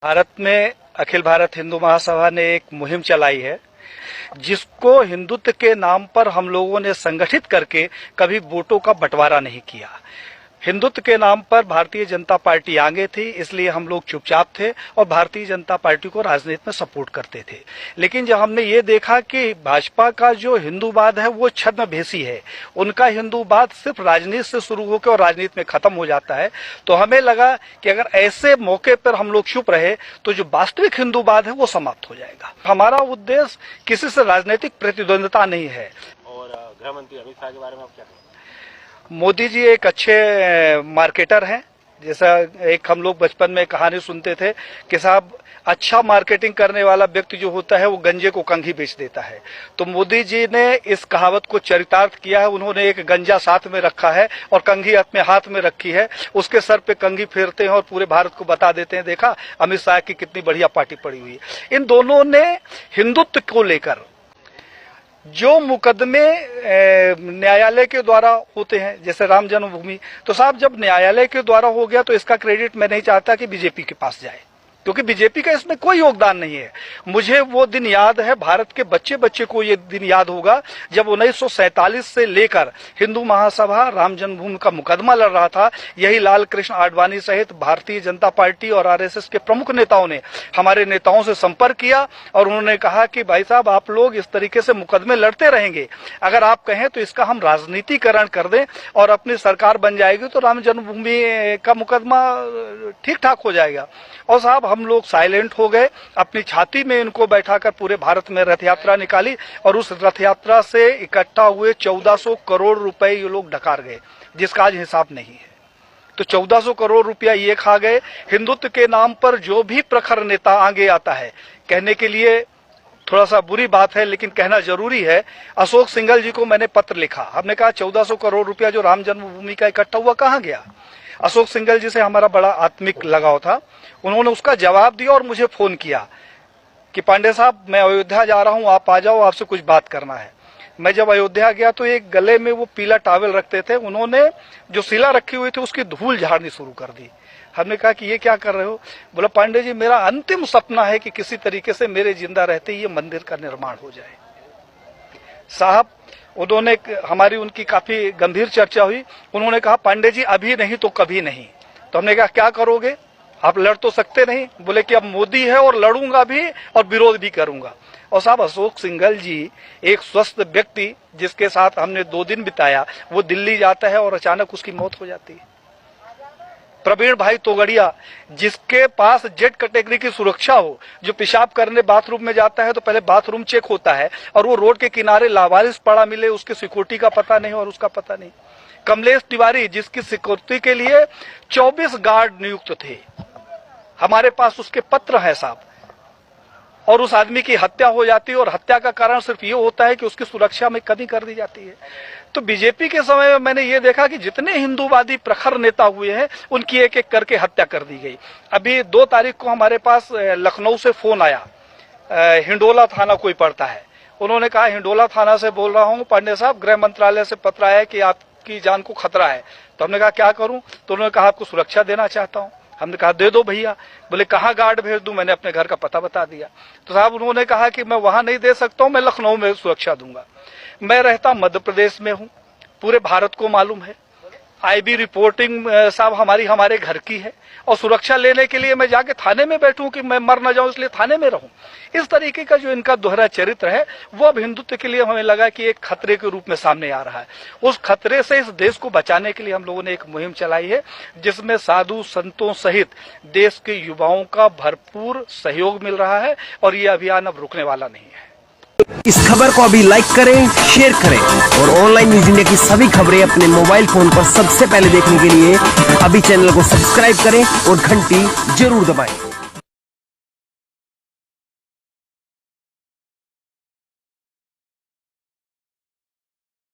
भारत में अखिल भारत हिंदू महासभा ने एक मुहिम चलाई है जिसको हिंदुत्व के नाम पर हम लोगों ने संगठित करके कभी वोटों का बंटवारा नहीं किया। हिंदुत्व के नाम पर भारतीय जनता पार्टी आगे थी, इसलिए हम लोग चुपचाप थे और भारतीय जनता पार्टी को राजनीति में सपोर्ट करते थे। लेकिन जब हमने ये देखा कि भाजपा का जो हिंदूवाद है वो छद्मवेशी है, उनका हिंदूवाद सिर्फ राजनीति से शुरू होकर और राजनीति में खत्म हो जाता है, तो हमें लगा कि अगर ऐसे मौके पर हम लोग चुप रहे तो जो वास्तविक हिंदूवाद है वो समाप्त हो जाएगा। हमारा उद्देश्य किसी से राजनीतिक प्रतिद्वंदिता नहीं है। और गृह मंत्री अमित शाह के बारे में आप क्या कहेंगे? मोदी जी एक अच्छे मार्केटर हैं। जैसा एक हम लोग बचपन में कहानी सुनते थे कि साहब अच्छा मार्केटिंग करने वाला व्यक्ति जो होता है वो गंजे को कंघी बेच देता है। तो मोदी जी ने इस कहावत को चरितार्थ किया है। उन्होंने एक गंजा साथ में रखा है और कंघी अपने हाथ में रखी है, उसके सर पे कंघी फेरते हैं और पूरे भारत को बता देते हैं, देखा अमित शाह की कितनी बढ़िया पार्टी पड़ी हुई है। इन दोनों ने हिंदुत्व को लेकर जो मुकदमे न्यायालय के द्वारा होते हैं, जैसे राम जन्मभूमि, तो साहब जब न्यायालय के द्वारा हो गया तो इसका क्रेडिट मैं नहीं चाहता कि बीजेपी के पास जाए, क्योंकि बीजेपी का इसमें कोई योगदान नहीं है। मुझे वो दिन याद है, भारत के बच्चे बच्चे को ये दिन याद होगा जब 1947 से लेकर हिंदू महासभा राम जन्मभूमि का मुकदमा लड़ रहा था। यही लाल कृष्ण आडवाणी सहित भारतीय जनता पार्टी और आरएसएस के प्रमुख नेताओं ने हमारे नेताओं से संपर्क किया और उन्होंने कहा कि भाई साहब आप लोग इस तरीके से मुकदमे लड़ते रहेंगे, अगर आप कहें तो इसका हम राजनीतिकरण कर दें और अपनी सरकार बन जाएगी तो राम जन्मभूमि का मुकदमा ठीक ठाक हो जाएगा। और साहब हम लोग साइलेंट हो गए, अपनी छाती में इनको बैठाकर पूरे भारत में रथ यात्रा निकाली और उस रथ यात्रा से इकट्ठा हुए 1400 करोड़ रुपए ये लोग डकार गए, जिसका आज हिसाब नहीं है। तो 1400 करोड़ रुपया ये खा गए। हिंदुत्व के नाम पर जो भी प्रखर नेता आगे आता है, कहने के लिए थोड़ा सा बुरी बात है लेकिन कहना जरूरी है, अशोक सिंघल जी को मैंने पत्र लिखा। हमने कहा 1400 करोड़ रुपया जो राम जन्मभूमि का इकट्ठा हुआ कहाँ गया। अशोक सिंघल जी से हमारा बड़ा आत्मिक लगाव था। उन्होंने उसका जवाब दिया और मुझे फोन किया कि पांडे साहब मैं अयोध्या जा रहा हूं, आप आ जाओ, आपसे कुछ बात करना है। मैं जब अयोध्या गया तो एक गले में वो पीला टॉवेल रखते थे, उन्होंने जो शिला रखी हुई थी उसकी धूल झाड़नी शुरू कर दी। हमने कहा कि ये क्या कर रहे हो। बोला पांडे जी मेरा अंतिम सपना है कि किसी तरीके से मेरे जिंदा रहते ये मंदिर का निर्माण हो जाए। साहब उन्होंने हमारी उनकी काफी गंभीर चर्चा हुई। उन्होंने कहा पांडे जी अभी नहीं तो कभी नहीं। तो हमने कहा क्या करोगे, आप लड़ तो सकते नहीं। बोले कि अब मोदी है और लड़ूंगा भी और विरोध भी करूंगा। और साहब अशोक सिंघल जी एक स्वस्थ व्यक्ति जिसके साथ हमने 2 दिन बिताया, वो दिल्ली जाता है और अचानक उसकी मौत हो जाती है। प्रवीण भाई तोगड़िया जिसके पास जेड कैटेगरी की सुरक्षा हो, जो पेशाब करने बाथरूम में जाता है तो पहले बाथरूम चेक होता है और वो रोड के किनारे लावारिस पड़ा मिले, उसके सिक्योरिटी का पता नहीं और उसका पता नहीं। कमलेश तिवारी जिसकी सिक्योरिटी के लिए 24 गार्ड नियुक्त थे, हमारे पास उसके पत्र है साहब, और उस आदमी की हत्या हो जाती है और हत्या का कारण सिर्फ ये होता है कि उसकी सुरक्षा में कमी कर दी जाती है। तो बीजेपी के समय में मैंने ये देखा कि जितने हिंदूवादी प्रखर नेता हुए हैं उनकी एक एक करके हत्या कर दी गई। अभी 2 तारीख को हमारे पास लखनऊ से फोन आया, हिंडोला थाना कोई पड़ता है, उन्होंने कहा हिंडोला थाना से बोल रहा हूँ पांडे साहब, गृह मंत्रालय से पत्र आया कि आपकी जान को खतरा है। तो हमने कहा क्या करूं, तो उन्होंने कहा आपको सुरक्षा देना चाहता हूं। हमने कहा दे दो भैया। बोले कहाँ गार्ड भेज दूं, मैंने अपने घर का पता बता दिया। तो साहब उन्होंने कहा कि मैं वहां नहीं दे सकता हूं, मैं लखनऊ में सुरक्षा दूंगा। मैं रहता मध्य प्रदेश में हूं, पूरे भारत को मालूम है, आईबी रिपोर्टिंग साहब हमारे घर की है और सुरक्षा लेने के लिए मैं जाके थाने में बैठूं कि मैं मर न जाऊं इसलिए थाने में रहूं। इस तरीके का जो इनका दोहरा चरित्र है वो अब हिंदुत्व के लिए हमें लगा कि एक खतरे के रूप में सामने आ रहा है। उस खतरे से इस देश को बचाने के लिए हम लोगों ने एक मुहिम चलाई है जिसमें साधु संतों सहित देश के युवाओं का भरपूर सहयोग मिल रहा है और ये अभियान अब रुकने वाला नहीं है। इस खबर को अभी लाइक करें, शेयर करें और ऑनलाइन न्यूज इंडिया की सभी खबरें अपने मोबाइल फोन पर सबसे पहले देखने के लिए अभी चैनल को सब्सक्राइब करें और घंटी जरूर दबाएं।